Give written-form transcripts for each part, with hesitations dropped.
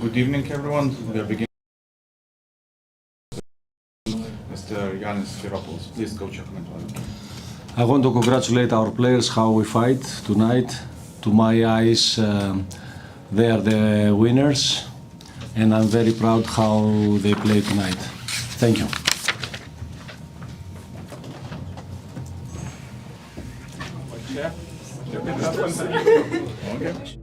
Good evening, everyone. We are beginning. Mr. Yanis Firopoulos, please, coach your commentary. I want to congratulate our players how we fight tonight. To my eyes, they are the winners, and I'm very proud how they play tonight. Thank you. Okay.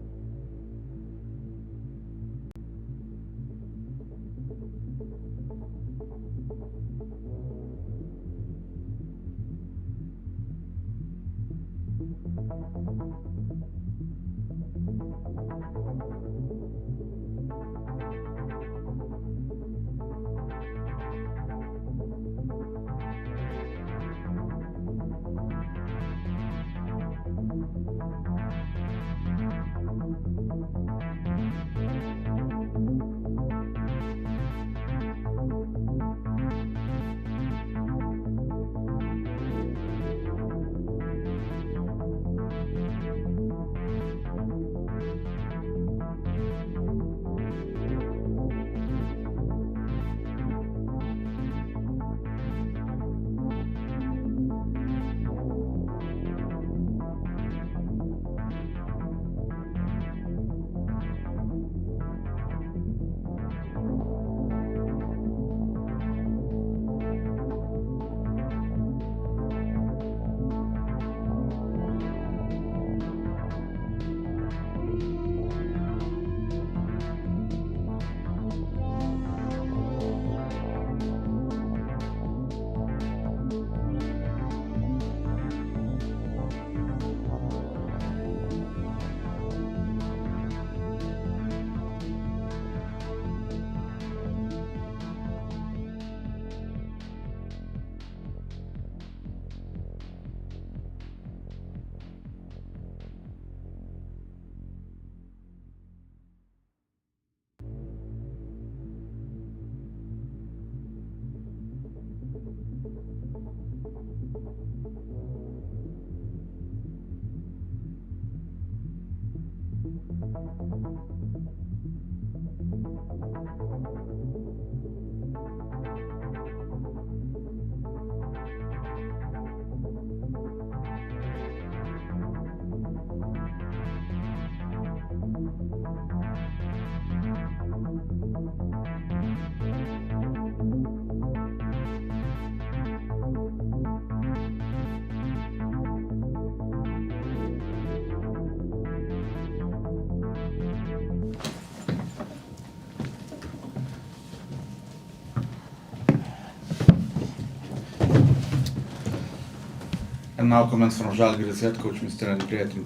And now comments from Žalgiris head coach Mr. Trenerių,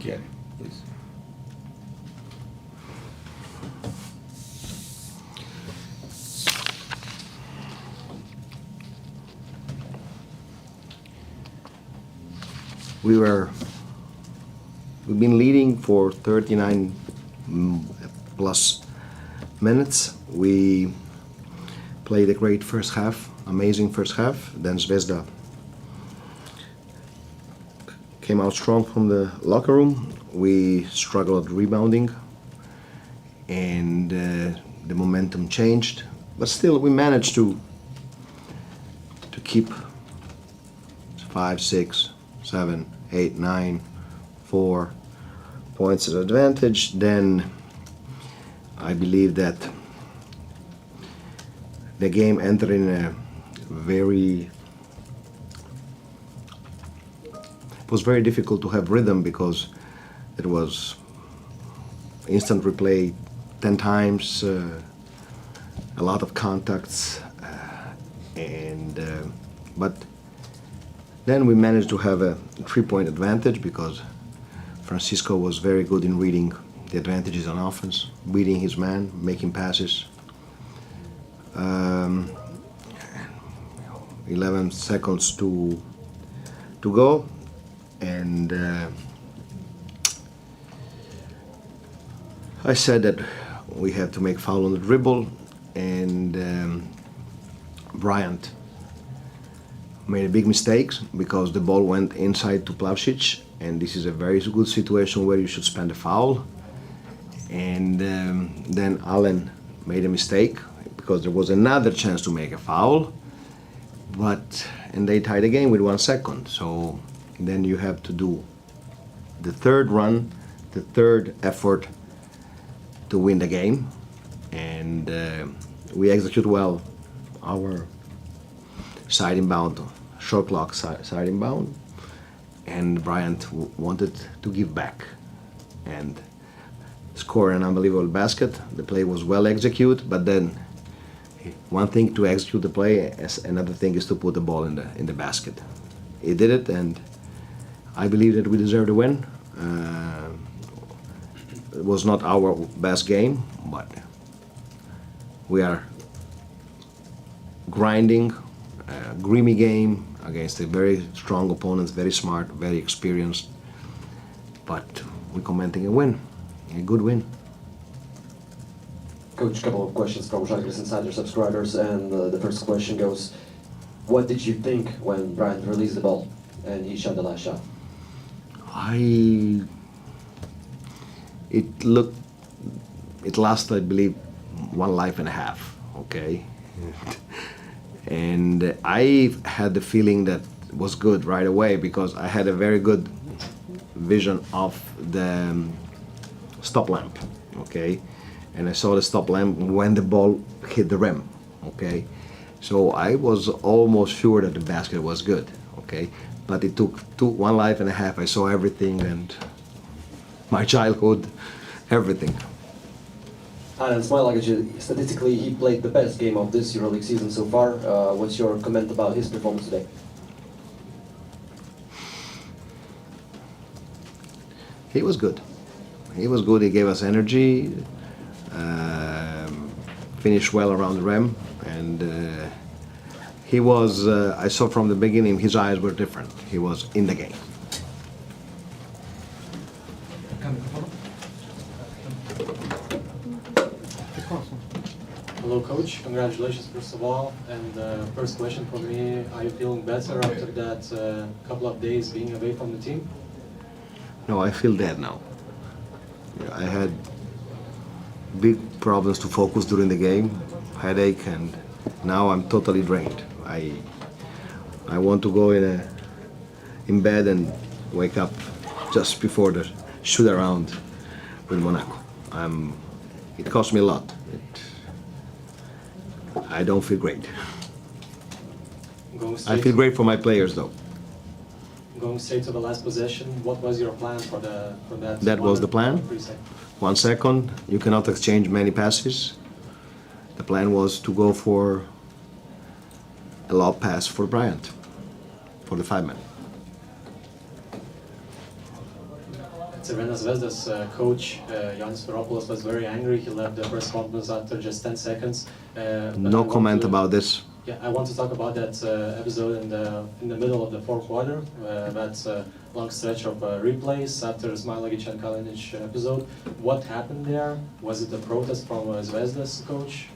please. We've been leading for 39 plus minutes. We played a great first half, amazing first half. Then Zvezda came out strong from the locker room. We struggled rebounding, and the momentum changed. But still, we managed to keep 5, 6, 7, 8, 9, 4 points of advantage. Then I believe that the game entered in a it was very difficult to have rhythm because it was instant replay 10 times, a lot of contacts, but then we managed to have a 3-point advantage because Francisco was very good in reading the advantages on offense, reading his man, making passes. 11 seconds to go, and I said that we had to make foul on the dribble, and Bryant made a big mistake because the ball went inside to Plavšić, and this is a very good situation where you should spend a foul. And then Allen made a mistake because there was another chance to make a foul, and they tied the game with 1 second. So then you have to do the third run, the third effort to win the game, and we execute well our side inbound, short clock side inbound, and Bryant wanted to give back and score an unbelievable basket. The play was well executed, but then one thing to execute the play, another thing is to put the ball in the basket. He did it, and I believe that we deserve to win. It was not our best game, but we are grinding, grimy game against a very strong opponent, very smart, very experienced, but we're commenting a win, a good win. Coach, a couple of questions from Žalgiris Insider subscribers, and the first question goes, what did you think when Bryant released the ball and he shot the last shot? It lasted, I believe, 1 life and a half, okay? And I had the feeling that it was good right away because I had a very good vision of the stop lamp, okay? And I saw the stop lamp when the ball hit the rim, okay? So I was almost sure that the basket was good, okay? But it took 1 life and a half. I saw everything, and my childhood, everything. And Smailagić, statistically, he played the best game of this EuroLeague season so far. What's your comment about his performance today? He was good. He was good. He gave us energy. Finished well around the rim, and he was. I saw from the beginning his eyes were different. He was in the game. Hello, Coach. Congratulations, first of all. And first question for me: are you feeling better after that couple of days being away from the team? No, I feel dead now. I had big problems to focus during the game, headache, and now I'm totally drained. I want to go in bed and wake up just before the shoot around with Monaco. It cost me a lot. I don't feel great. I feel great for my players, though. Going straight to the last possession, what was your plan for that? That was the plan. 1 second, you cannot exchange many passes. The plan was to go for a lob pass for Bryant, for the 5-man. Crvena Zvezda's coach, Jānis Veropoulos, was very angry. He left the press conference after just 10 seconds. No comment about this. Yeah, I want to talk about that episode in the middle of the fourth quarter. That's a long stretch of replays after Smailagić and Kalinic episode. What happened there? Was it a protest from Zvezda's coach?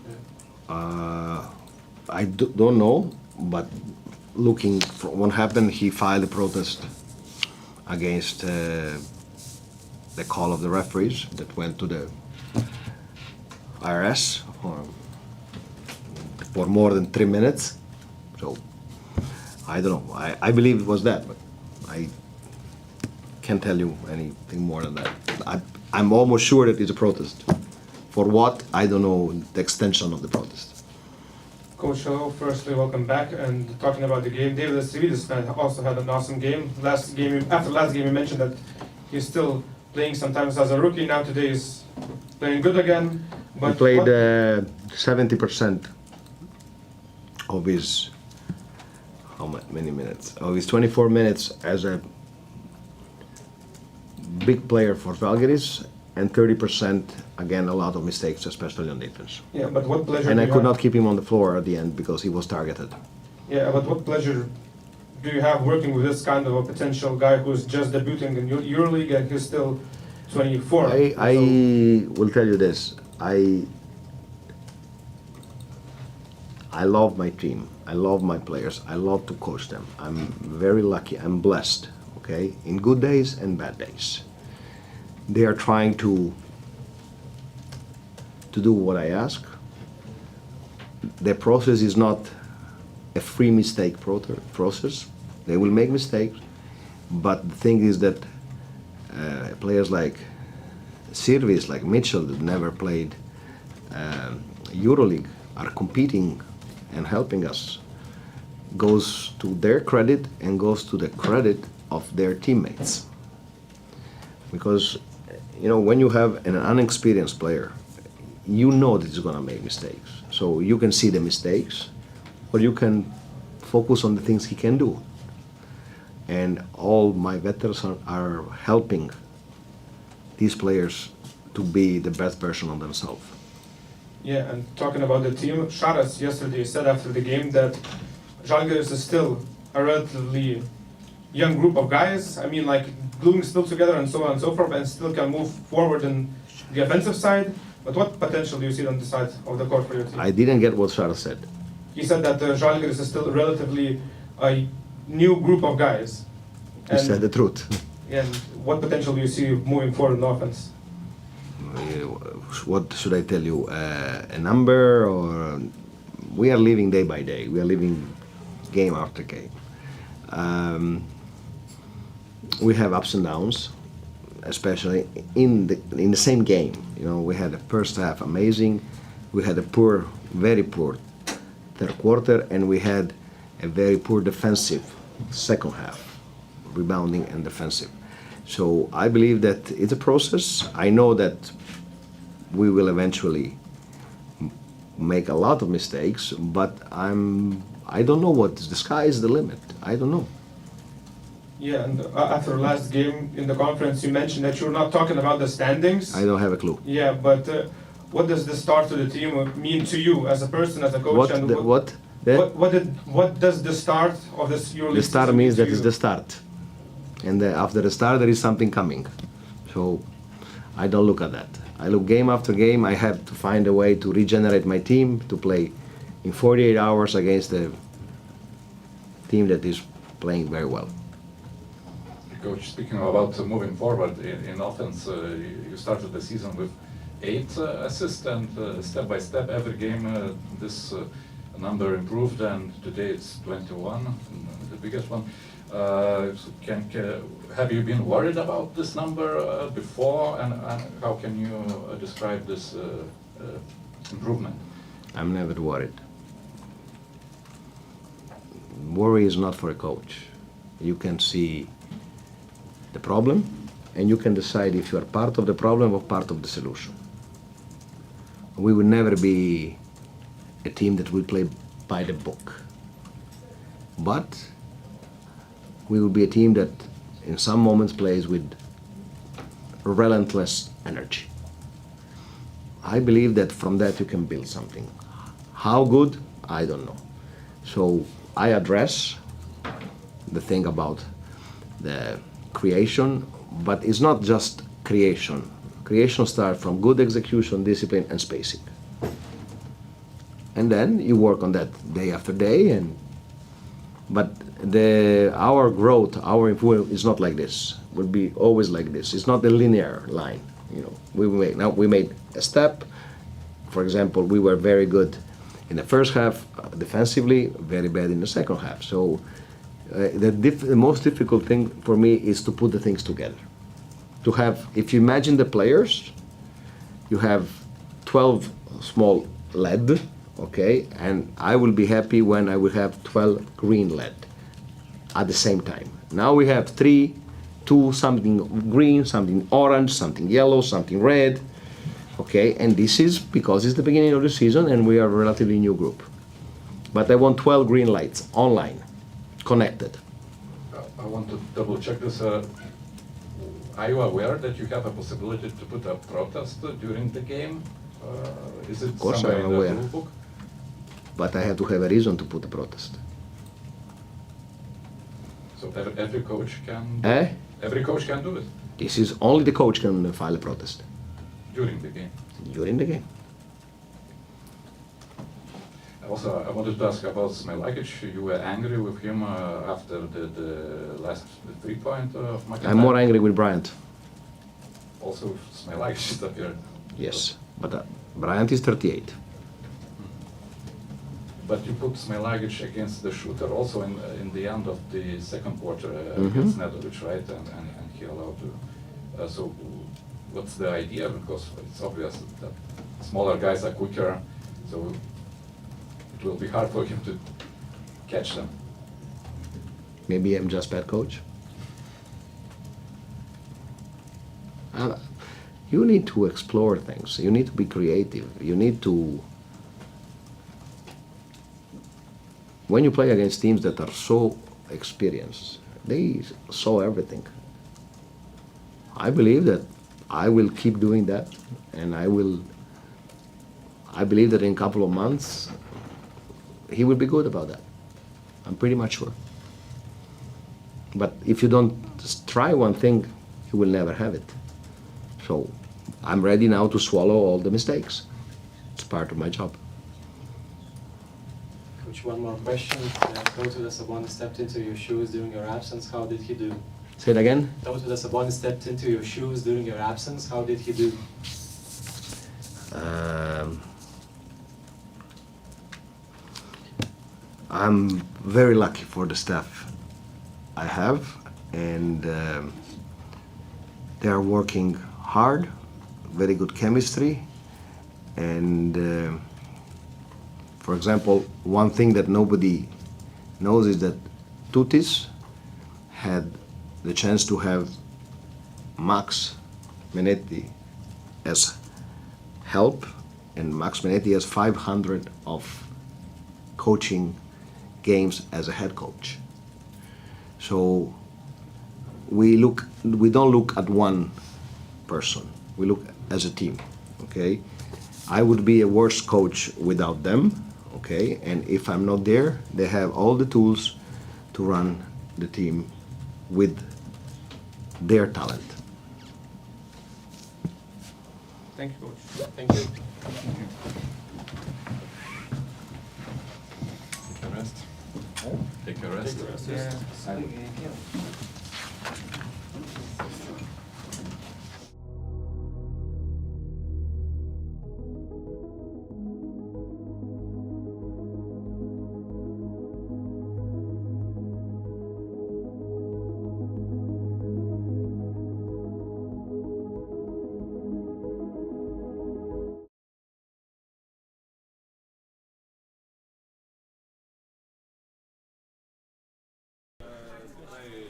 I don't know, but looking for what happened, he filed a protest against the call of the referees that went to the IRS for more than 3 minutes. So I don't know. I believe it was that, but I can't tell you anything more than that. I'm almost sure that it's a protest. For what? I don't know the extension of the protest. Coach, hello. Firstly, welcome back. And talking about the game, David Cividis also had an awesome game. After last game, you mentioned that he's still playing sometimes as a rookie. Now today he's playing good again. But he played 70% of his many minutes? Of his 24 minutes as a big player for Žalgiris, and 30% again a lot of mistakes, especially on defense. Yeah, but what pleasure? And I could not keep him on the floor at the end because he was targeted. Yeah, but what pleasure do you have working with this kind of a potential guy who's just debuting in EuroLeague and he's still 24? I will tell you this. I love my team. I love my players. I love to coach them. I'm very lucky. I'm blessed, okay? In good days and bad days. They are trying to do what I ask, the process is not a free mistake process. They will make mistakes, but the thing is that players like Sirvis, like Mitchell, that never played EuroLeague, are competing and helping us. Goes to their credit and goes to the credit of their teammates. Because, you know, when you have an unexperienced player, you know that he's going to make mistakes. So you can see the mistakes, or you can focus on the things he can do. And all my veterans are helping these players to be the best version of themselves. Yeah, and talking about the team, Šaras yesterday said after the game that Žalgiris is still a relatively young group of guys. I mean, like, gluing still together and so on and so forth, and still can move forward in the offensive side. But what potential do you see on the side of the court for your team? I didn't get what Šaras said. He said that Žalgiris is still relatively a new group of guys. He said the truth. And what potential do you see moving forward in the offense? What should I tell you? A number, or we are living day by day. We are living game after game. We have ups and downs, especially in the same game. You know, we had the first half amazing. We had a poor, very poor third quarter, and we had a very poor defensive second half, rebounding and defensive. So I believe that it's a process. I know that we will eventually make a lot of mistakes, but I don't know what the sky is the limit. I don't know. Yeah, and after last game in the conference, you mentioned that you're not talking about the standings. I don't have a clue. Yeah, but what does the start to the team mean to you as a person, as a coach? What does the start of this EuroLeague the start season means mean that to is you? the start, and after the start there is something coming. So I don't look at that. I look game after game. I have to find a way to regenerate my team to play in 48 hours against a team that is playing very well. Coach, speaking about moving forward in offense, you started the season with 8 assists, and step by step, every game this number improved, and today it's 21, the biggest one. Have you been worried about this number before, and how can you describe this improvement? I'm never worried. Worry is not for a coach. You can see the problem, and you can decide if you are part of the problem or part of the solution. We will never be a team that will play by the book, but we will be a team that in some moments plays with relentless energy. I believe that from that you can build something. How good? I don't know. So I address the thing about the creation, but it's not just creation. Creation starts from good execution, discipline, and spacing. And then you work on that day after day. But our growth, our improvement is not like this. Will be always like this. It's not a linear line. You know, we made a step. For example, we were very good in the first half defensively, very bad in the second half. So the most difficult thing for me is to put the things together. To have, if you imagine the players, you have 12 small lead, okay, and I will be happy when I will have 12 green lead at the same time. Now we have 3, 2, something green, something orange, something yellow, something red, okay, and this is because it's the beginning of the season and we are a relatively new group. But I want 12 green lights online, connected. I want to double check this. Are you aware that you have a possibility to put a protest during the game? Is it Of course somewhere I'm in the aware. rule book? But I have to have a reason to put a protest. So every coach can. Eh? Every coach can do it This is only the coach can file a protest during the game. during the game. Also, I wanted to ask about Smailagic. You were angry with him after the last 3-point of McIntyre. I'm more angry with Bryant. Also, Smailagic appeared. Yes, but Bryant is 38. but you put Smilagic against the shooter also in the end of the second quarter against Nedovic, right? And he allowed to. So what's the idea? Because it's obvious that smaller guys are quicker, so it will be hard for him to catch them. Maybe I'm just bad coach. You need to explore things. You need to be creative. You need to. When you play against teams that are so experienced, they saw everything. I believe that I will keep doing that, and I believe that in a couple of months, he will be good about that. I'm pretty much sure. But if you don't try one thing, you will never have it. So I'm ready now to swallow all the mistakes. It's part of my job. Coach, one more question. Tautvydas Sabonis stepped into your shoes during your absence. How did he do? Say it again. Tautvydas Sabonis stepped into your shoes during your absence. How did he do? I'm very lucky for the staff I have, and they are working hard, very good chemistry, and for example, one thing that nobody knows is that Tutis had the chance to have Max Menetti as help, and Max Menetti has 500 of coaching games as a head coach. So we don't look at one person, we look as a team, okay? I would be a worse coach without them, okay? And if I'm not there, they have all the tools to run the team with their talent. Thank you, Coach. Thank you. Take a rest. Take a rest.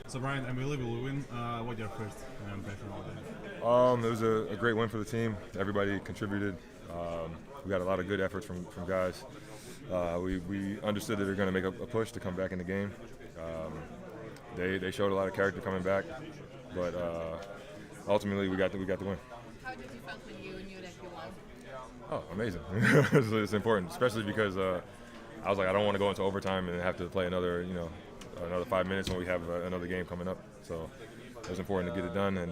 So Brian, unbelievable win. What your first impression of it? It was a great win for the team. Everybody contributed. We got a lot of good efforts from guys. We understood that they were going to make a push to come back in the game. They showed a lot of character coming back, but ultimately we got the win. How did you feel when you knew that you won? Oh, amazing! It's important, especially because I was like, I don't want to go into overtime and have to play another 5 minutes when we have another game coming up. So it was important to get it done, and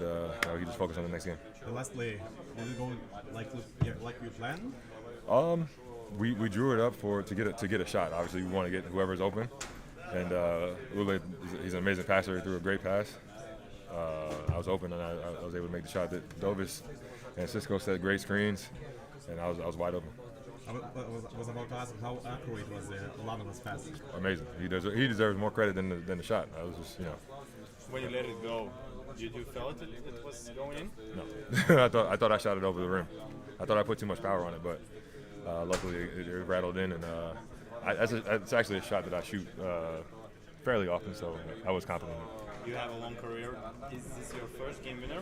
we just focus on the next game. The last play, did it go like you planned? We drew it up to get a shot. Obviously, we want to get whoever's open, and Lule, he's an amazing passer. He threw a great pass. I was open, and I was able to make the shot. That Dovis and Cisco set great screens, and I was wide open. I was about to ask how accurate was a lot of his pass. Amazing. He deserves more credit than the shot. I was just When you let it go, did you feel it was going in? No, I thought I shot it over the rim. I thought I put too much power on it, but luckily it rattled in, and it's actually a shot that I shoot fairly often, so I was confident in it. You have a long career. Is this your first game winner?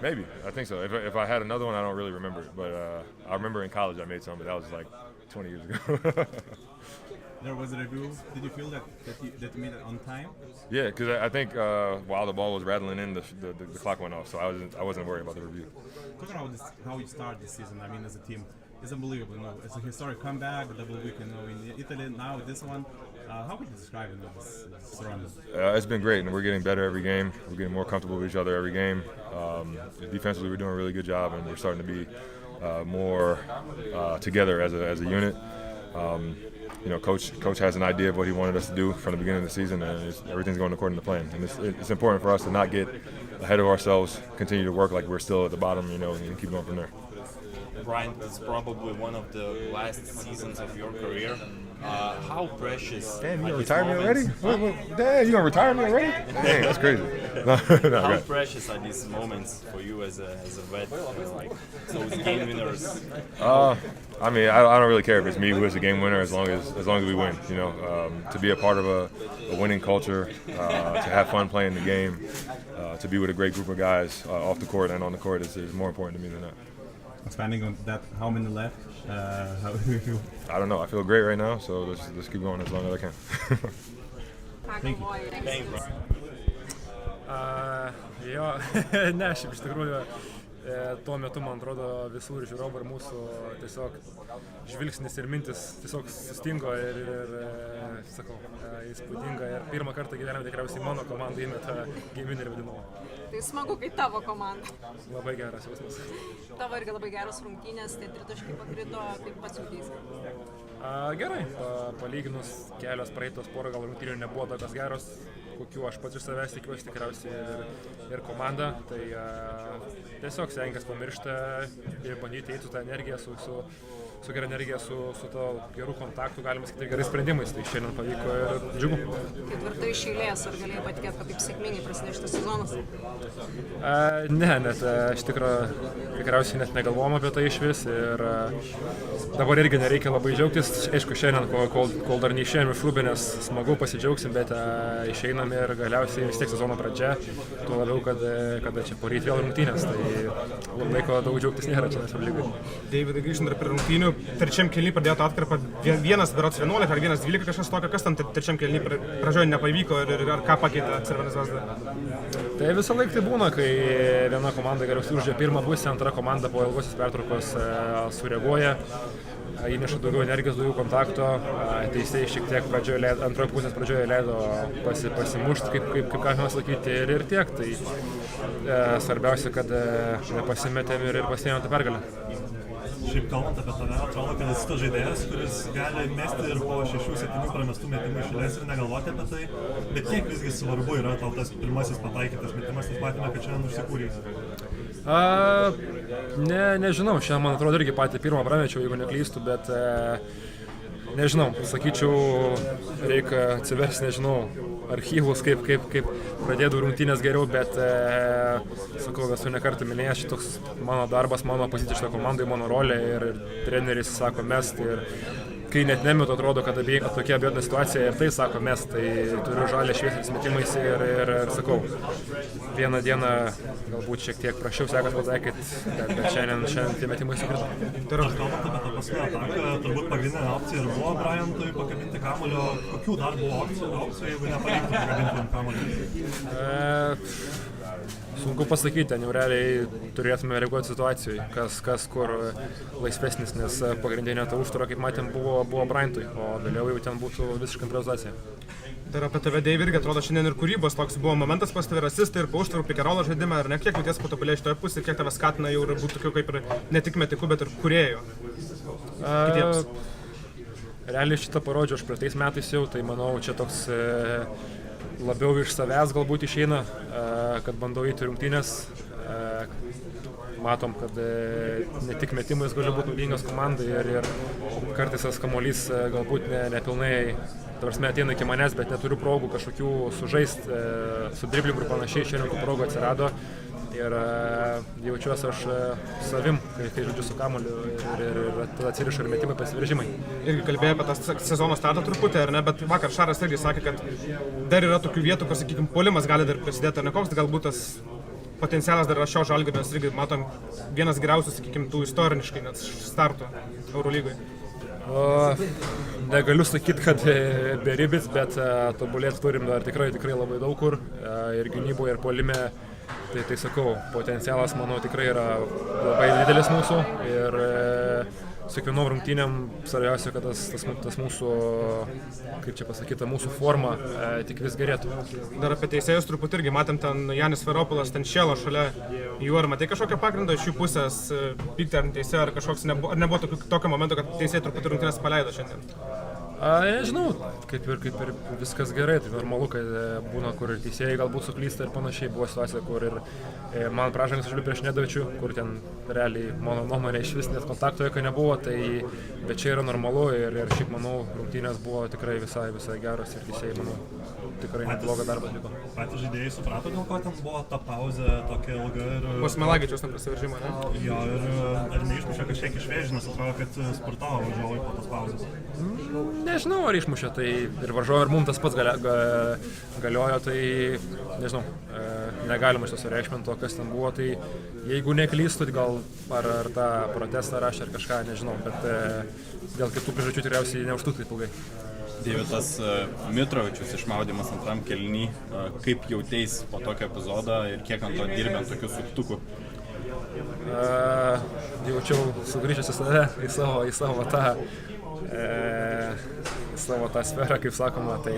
Maybe. I think so. If I had another one, I don't really remember it, but I remember in college I made some, but that was like 20 years ago. There was a review. Did you feel that you made it on time? Yeah, because I think while the ball was rattling in, the clock went off, so I wasn't worried about the review. Talking about how you start this season, I mean, as a team, it's unbelievable. It's a historic comeback, a double week, in Italy. Now this one, how would you describe this run? It's been great, and we're getting better every game. We're getting more comfortable with each other every game. Defensively, we're doing a really good job, and we're starting to be more together as a unit. Coach has an idea of what he wanted us to do from the beginning of the season, and everything's going according to plan. And it's important for us to not get ahead of ourselves, continue to work like we're still at the bottom, and keep going from there. Brian, it's probably one of the last seasons of your career. How precious? Damn, you gonna retire me already? Damn, you gonna retire me already? Dang, that's crazy. How precious are these moments for you as a vet? Like those game winners. I mean, I don't really care if it's me who is the game winner as long as we win. You know, to be a part of a winning culture, to have fun playing the game, to be with a great group of guys off the court and on the court is more important to me than that. Expanding on that, how many left? How do you feel? I don't know. I feel great right now, so let's keep going as long as I can. Thank you. Thank you. Jo, ne, šiaip iš tikrųjų tuo metu, man atrodo, visų ir žiūrovų ir mūsų tiesiog žvilgsnis ir mintis tiesiog sustingo ir sakau, įspūdinga ir pirmą kartą gyvenime tikriausiai mano komanda įmeta geiminį vadinamą. Tai smagu, kai tavo komanda. Labai geras jausmas. Tavo irgi labai geros rungtynės, tai tritaškai pakrito, kaip pats jautiesi? Gerai, palyginus kelios praeitos porą gal rungtynių nebuvo tokios geros, kokių aš pats iš savęs tikiuosi tikriausiai ir komanda, tai tiesiog stengiasi pamiršti ir bandyti eiti su tą energiją, su gera energija, su to gerų kontaktų, galima sakyti, gerais sprendimais, tai šiandien pavyko ir džiugu. Ketvirta iš eilės, ar galėjai patikėti, kad taip sėkmingai prasidėjo šitas sezonas? Ne, net iš tikriausiai net negalvom apie tai iš vis ir dabar irgi nereikia labai džiaugtis, aišku, šiandien, kol dar neišėjome iš Rūbinės, smagu pasidžiaugsim, bet išeinam ir galiausiai vis tiek sezono pradžia, tuo labiau, kad čia poryt vėl rungtynės, tai laiko daug džiaugtis nėra čia nesam lygai. Davidai, grįžtant dar prie rungtynių, trečiam kėliny pradėjote atkarpą, vienas berods 11 ar 1-12 kažkas tokio, kas tam trečiam kėliny pradžioje nepavyko ir ar ką pakeitė Crvena Zvezda? Tai visą laiką tai būna, kai viena komanda geriausiai užžia pirmą pusę, antra komanda po ilgosios pertraukos sureaguoja, įneša daugiau energijos, daugiau kontakto, teisėjai šiek tiek antroje pusės pradžioje leido pasimušti, kaip galima sakyti, ir tiek. Tai svarbiausia, kad nepasimetėm ir pasiėmėm tą pergalę. Šiaip kalbant apie tave, atrodo, kad esi tas žaidėjas, kuris gali mesti ir po 6-7 pramestų metimų išėlės ir negalvoti apie tai, bet kiek visgi svarbu yra tau tas pirmasis pataikytas metimas, nes matėme, kad šiandien užsikūrei. Nežinau, šiandien man atrodo irgi patį pirmą pramečiau, jeigu neklystu, bet nežinau, sakyčiau, reikia atsiversti, nežinau, archyvus, kaip pradėdavau rungtynės geriau, bet sakau, esu ne kartą minėjęs, šitoks mano darbas, mano pozicija šitą komandai, mano rolė ir treneris sako mest ir kai net nemetu, atrodo, kad tokia abejotina situacija ir tai sako mes, tai turiu žalę šviesės metimais ir sakau, vieną dieną galbūt šiek tiek prašiau sekas pataikyti, bet šiandien tie metimai sukrito. Aš kalbant apie tą paskutinę ataką, turbūt pagrindinė opcija ir buvo Bryantui pakabinti kamuolio. Kokių dar buvo opcijų, jeigu nepavyktų pakabinti kamuolį? Sunku pasakyti, jau realiai turėtume reaguoti situacijai, kas kur laisvesnis, nes pagrindinė ta užtvara, kaip matėm, buvo Bryantui, o vėliau jau ten būtų visiškai improvizacija. Dar apie tave, Deivi, irgi atrodo šiandien ir kūrybos toks buvo momentas pas tave asistai ir po užtvarų pick-and-roll žaidimą, ar ne, kiek jauties patobulėjai šitoje pusėje, kiek tave skatina jau ir būtų tokių kaip ir ne tik metikų, bet ir kūrėjų kitiems? Realiai šitą parodžiau aš praeitais metais jau, tai manau, čia toks labiau iš savęs galbūt išeina, kad bandau įti rungtynės. Matom, kad ne tik metimais gali būti naudingas komandai ir kartais tas kamuolys galbūt nepilnai, tarsi ateina iki manęs, bet neturiu progų kažkokių sužaisti su driblingų ir panašiai, šiandien tų progų atsirado ir jaučiuosi aš savim, kai žaidžiu su kamuoliu ir tada atsiriša ir metimai pasiveržimai. Irgi kalbėjai apie tą sezono startą truputį, ar ne, bet vakar Šaras irgi sakė, kad dar yra tokių vietų, kur, sakykime, puolimas gali dar prisidėti, ar ne, koks galbūt tas potencialas dar yra šio Žalgirio, nes irgi matom vienas geriausių, sakykime, tų istoriniškai net startų Eurolygoje. Negaliu sakyti, kad beribis, bet tobulėti turim dar tikrai labai daug kur ir gynyboje, ir puolime. Tai sakau, potencialas, manau, tikrai yra labai didelis mūsų ir su kiekvienom rungtynėm svarbiausia, kad tas mūsų, kaip čia pasakyta, mūsų forma tik vis gerėtų. Dar apie teisėjus truputį irgi matėm ten Janis Veropolas, ten Šėlo šalia jų, ar matai kažkokią pagrindą iš jų pusės pykti ar teisėjų, ar kažkoks, ar nebuvo tokio momento, kad teisėjai truputį rungtynės paleido šiandien? Nežinau, kaip ir viskas gerai, tai normalu, kad būna, kur teisėjai galbūt suklysta ir panašiai. Buvo situacija, kur ir man pražangas išliu prieš Nedavičių, kur ten realiai mano nuomonė iš vis net kontakto jokio nebuvo, tai bet čia yra normalu ir šiaip manau, rungtynės buvo tikrai visai geros ir teisėjai, manau, tikrai neblogą darbą atliko. Patys žaidėjai suprato, dėl ko ten buvo ta pauzė tokia ilga ir... Po Smelagičiaus tam prasiveržimo, ne? Jo, ir neišmušė kažkiek iš vėžių, nes atrodo, kad sportavo važiuojai po tos pauzės. Nežinau, ar išmušė, tai ir varžovai, ir mums tas pats galiojo, tai nežinau, negalima šito sureikšminti, kas ten buvo, tai jeigu neklystu, tai gal ar tą protestą rašė ar kažką, nežinau, bet dėl kitų priežasčių tikriausiai neužtruks taip ilgai. Deividas Mitrovičius išmaudymas antram kėliny, kaip jauteis po tokio epizodo ir kiek ant to dirbė ant tokių suktukų? Jaučiau sugrįžęs į save, į savo tą sferą, kaip sakoma, tai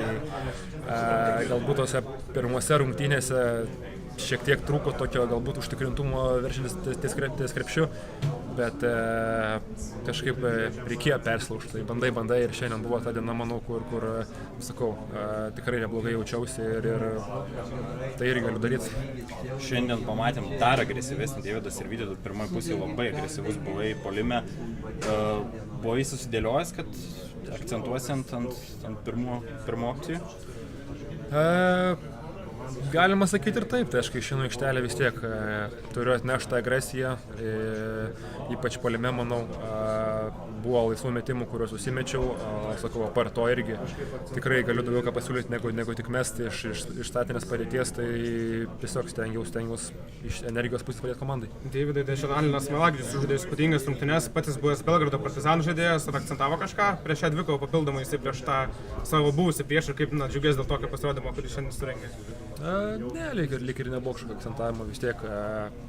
galbūt tose pirmose rungtynėse šiek tiek trūko tokio galbūt užtikrintumo veršintis ties krepšiu, bet kažkaip reikėjo perslaužti, tai bandai ir šiandien buvo ta diena, manau, kur sakau, tikrai neblogai jaučiausi ir tai irgi galiu daryti. Šiandien pamatėm dar agresyvesnį Deividas ir Vytautas, pirmoje pusėje labai agresyvus buvai puolime. Buvo jis susidėliojęs, kad akcentuosi ant pirmų opcijų? Galima sakyti ir taip, tai aš kai išeinu aikštelę vis tiek turiu atneštą agresiją, ypač puolime, manau, buvo laisvų metimų, kuriuos susimečiau, sakau, apart to irgi tikrai galiu daugiau ką pasiūlyti negu tik mesti iš statinės padėties, tai tiesiog stengiaus iš energijos pusės padėti komandai. Deividai, Dešanalinės Smelagičius žaidė įspūdingas rungtynes, patys buvęs Belgrado Partizanų žaidėjas, ar akcentavo kažką prieš šią dvikovą papildomai jisai prieš tą savo buvusį priešą, kaip džiugės dėl tokio pasirodymo, kurį šiandien surengė? Ne, lyg ir nebuvo kažkokio akcentavimo, vis tiek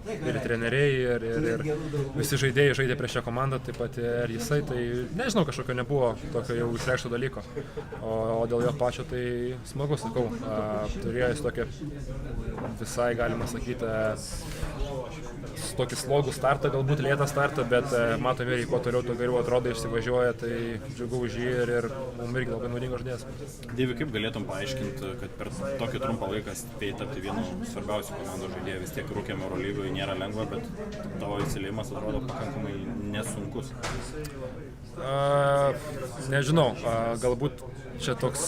ir treneriai, ir visi žaidėjai žaidė prieš šią komandą, taip pat ir jisai, tai nežinau, kažkokio nebuvo tokio jau išreikšto dalyko, o dėl jo pačio tai smagu, sakau, turėjo jis tokią visai, galima sakyti, tokį slogų startą, galbūt lėtą startą, bet matom ir kuo toliau, tuo geriau atrodo, išsivažiuoja, tai džiugu už jį ir mums irgi labai naudingas žaidėjas. Deivi, kaip galėtum paaiškinti, kad per tokį trumpą laiką spėjai tapti vienu svarbiausių komandos žaidėjų, vis tiek rūkiam Eurolygoje nėra lengva, bet tavo įsiliejimas atrodo pakankamai nesunkus? Nežinau, galbūt čia toks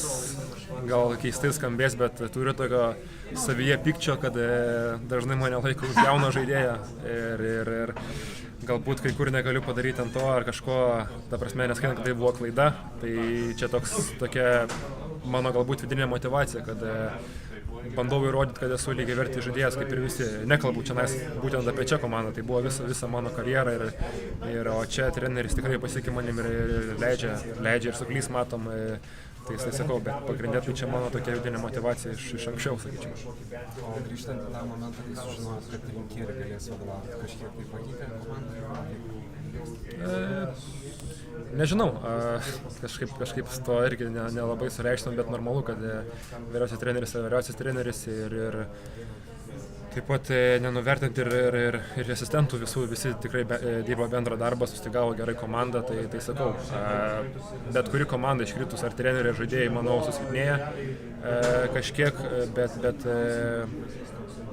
gal keistai skambės, bet turiu tokio savyje pykčio, kad dažnai mane laiko už jauną žaidėją ir galbūt kai kur negaliu padaryti ant to ar kažko, ta prasme, neskaitant, kad tai buvo klaida, tai čia tokia mano galbūt vidinė motyvacija, kad bandau įrodyti, kad esu lygiavertis žaidėjas, kaip ir visi. Nekalbu čia būtent apie čia komandą, tai buvo visa mano karjera o čia treneris tikrai pasiekė manim ir leidžia ir suklys matom. Tai sakau, bet pagrindė tai čia mano tokia vidinė motyvacija iš anksčiau, sakyčiau. O grįžtant į tą momentą, kai sužinojot, kad rinkėjai galės vadovauti, kažkiek tai pakeitė komandą? Nežinau, kažkaip to irgi nelabai sureikštam, bet normalu, kad vyriausias treneris ir taip pat nenuvertinti ir asistentų visi tikrai dirbo bendrą darbą, sustigavo gerai komandą, tai sakau, bet kuri komanda iškritus ar treneriai ir žaidėjai, manau, susilpnėja kažkiek, bet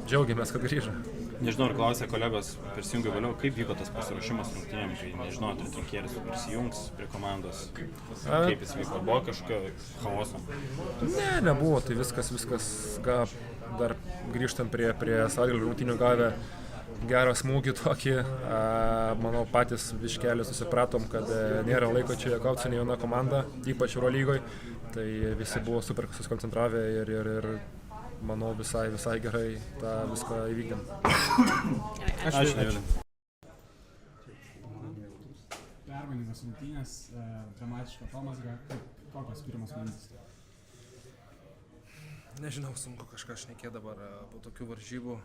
džiaugiamės, kad grįžo. Nežinau, ar klausė kolegos prisijungia vėliau, kaip vyko tas pasiruošimas rungtynėm, kai nežinau, tai Trinkieris prisijungs prie komandos, kaip jis vyko, buvo kažkokio chaoso? Ne, nebuvo, tai viskas dar grįžtant prie Žalgirio rungtynių gavę gerą smūgį tokį, manau, patys biškelį susipratom, kad nėra laiko čia gauti su ne viena komanda, ypač Eurolygoje, tai visi buvo super susikoncentravę ir manau, visai gerai tą viską įvykdėm. Ačiū, Deividai. Permainingas rungtynės, dramatiška pamazga, kokios pirmas mintis? Nežinau, sunku kažką šnekėti dabar po tokių varžybų.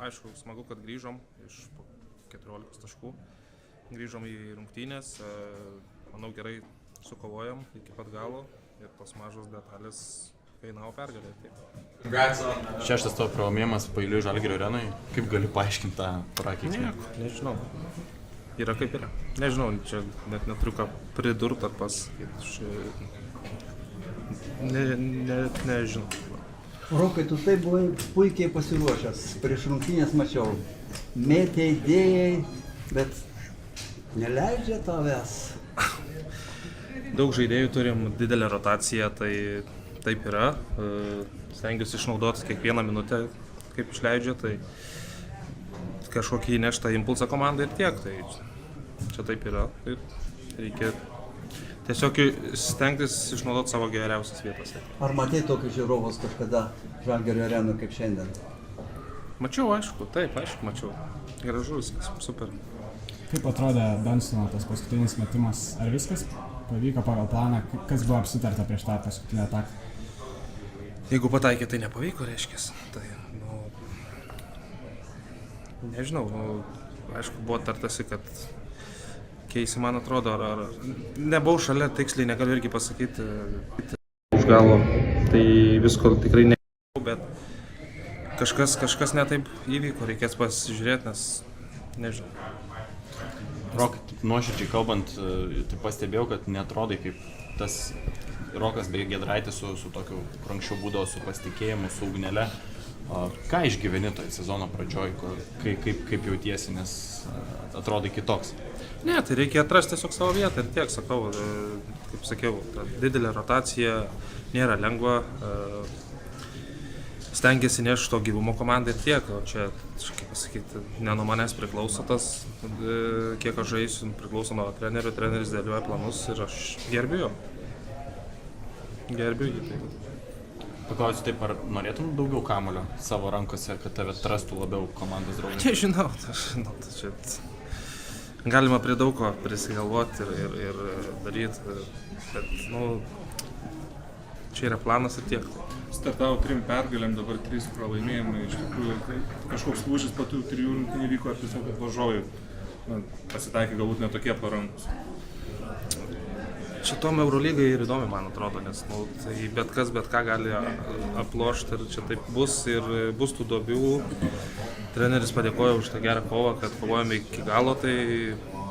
Aišku, smagu, kad grįžom iš 14 taškų. Grįžom į rungtynės, manau, gerai sukovojom iki pat galo ir tos mažos detalės kainavo pergalę. Šeštas tavo pralaimėjimas paeiliui Žalgirio arenai. Kaip gali paaiškinti tą prakeitimą? Nežinau. yra kaip yra. Nežinau, čia net neturiu ką pridurti ar pasakyti. Nežinau. Rokai, tu tai buvai puikiai pasiruošęs. Prieš rungtynės mačiau. Mėtė idėjai, bet neleidžia tavęs. Daug žaidėjų turim, didelę rotaciją, tai taip yra. Stengiuosi išnaudoti kiekvieną minutę, kaip išleidžia, tai kažkokį įneštą impulsą komandai ir tiek. Tai čia taip yra. Tai reikia tiesiog stengtis išnaudoti savo geriausias vietas. Ar matei tokius žiūrovus kažkada Žalgirio arenų kaip šiandien? Mačiau, aišku, taip, aišku, mačiau. Gražu viskas, super. Kaip atrodė Dunstono tas paskutinis metimas? Ar viskas pavyko pagal planą? Kas buvo apsitarta prieš tą paskutinę ataką? Jeigu pataikė, tai nepavyko, reiškia. Tai, nežinau, aišku, buvo tartasi, kad keisi, man atrodo, ar nebuvau šalia, tiksliai negaliu irgi pasakyti už galo, tai visko tikrai nežinau, bet kažkas netaip įvyko, reikės pasižiūrėti, nes nežinau. Rokai, nuoširdžiai kalbant, tai pastebėjau, kad netrodai kaip tas Rokas bei Giedraitis su tokiu, kur anksčiau būdavo su pasitikėjimu, su ugnele. Ką išgyveni toje sezono pradžioj, kaip jautiesi, nes atrodai kitoks? Ne, tai reikia atrasti tiesiog savo vietą ir tiek, sakau, kaip sakiau, ta didelė rotacija nėra lengva, stengiasi nešti to gyvumo komandą ir tiek, o čia, kaip pasakyti, ne nuo manęs priklauso tas, kiek aš žaisiu, priklauso nuo trenerių, treneris dėlioja planus ir aš gerbiu jį. Paklausiu taip, ar norėtum daugiau kamuolio savo rankose, kad tave atrastų labiau komandos draugai? Nežinau, čia galima prie daug ko prisigalvoti ir daryti, bet, čia yra planas ir tiek. Startavo 3 pergalėm, dabar 3 pralaimėjimai, iš tikrųjų, tai kažkoks lūžis po tų 3 rungtynių vyko, ar tiesiog varžovai pasitaikė galbūt netokie parankus. Čia tom Eurolygai ir įdomi, man atrodo, nes tai bet kas, bet ką gali aplošti ir čia taip bus ir bus tų duobių. Treneris padėkojo už tą gerą kovą, kad kovojame iki galo, tai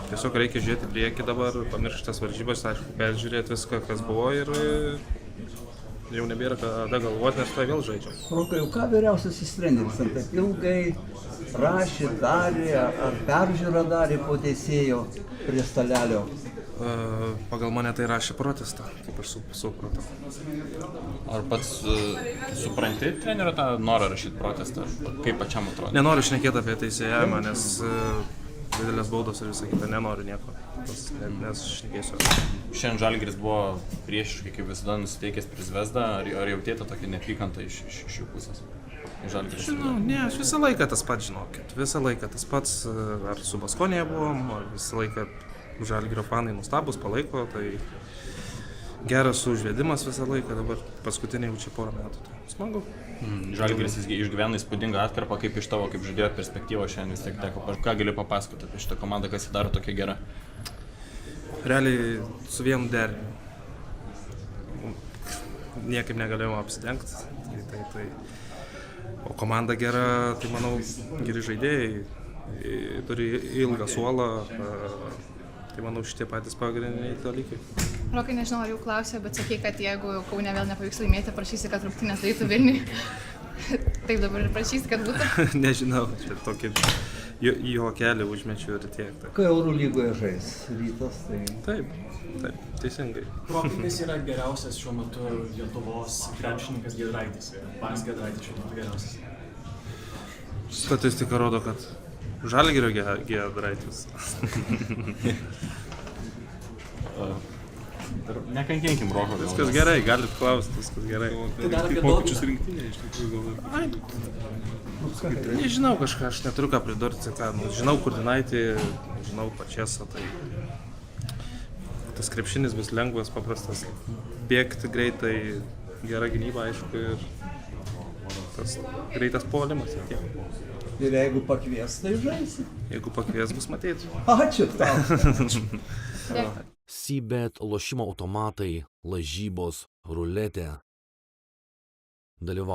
tiesiog reikia žiūrėti priekį dabar, pamiršti tas varžybas, aišku, peržiūrėti viską, kas buvo ir jau nebėra kada galvoti, nes tai vėl žaidžiam. Rokai, ką vyriausiasis treneris taip ilgai rašė, darė, ar peržiūrą darė po teisėjo prie stalelio? Pagal mane tai rašė protestą, kaip aš supratau. Ar pats supranti trenerio tą norą rašyti protestą? Kaip pačiam atrodo? Nenoriu šnekėti apie teisėjavimą, nes didelės baudos ir visą kitą, nenoriu nieko, nes šnekėsiu. Šiandien Žalgiris buvo priešiškai, kaip visada, nusiteikęs prieš Zvezdą, ar jautėte tokį neapykantą iš jų pusės? Žinau, ne, aš visą laiką tas pats, žinokit, visą laiką tas pats, ar su Baskonėje buvom, ar visą laiką Žalgirio fanai nustabus, palaiko, tai geras užvedimas visą laiką, dabar paskutiniai jau čia porą metų, tai smagu. Žalgiris išgyvena įspūdingą atkarpą, kaip iš tavo, kaip žaidėjo perspektyvos šiandien vis tiek teko. Ką gali papasakoti apie šitą komandą, kas jį daro tokia gera? Realiai su vienu deriniu. Niekaip negalėjome apsidengti, o komanda gera, tai manau, geri žaidėjai, turi ilgą suolą. Tai manau, šitie patys pagrindiniai dalykai. Rokai, nežinau, ar jau klausė, bet sakei, kad jeigu Kaune vėl nepavyks laimėti, prašysi, kad rungtynės darytų Vilniui. Taip dabar ir prašysi, kad būtų? Nežinau, čia tokį juokelį užmečiu ir tiek. Kai Eurolygoje žais Rytas, tai... Taip, teisingai. Rokai, kas yra geriausias šiuo metu Lietuvos krepšininkas Giedraitis? Pats Giedraitis šiuo metu geriausias? Statistika rodo, kad Žalgirio Giedraitis. Nekankinkim Roko. Viskas gerai, galit klausti, viskas gerai. Tai dar apie pokyčius rinktinėje iš tikrųjų gal. Nežinau kažką, aš neturiu ką pridurti. Žinau Kurdinaitį, žinau Pačesą, tai tas krepšinis bus lengvas, paprastas. Bėgti greitai, gera gynyba, aišku, ir tas greitas puolimas ir tiek. Ir jeigu pakvies, tai žaisi. Jeigu pakvies, bus matyti. Ačiū tau. Sybet, lošimo automatai, lažybos, ruletė. Dalyvauti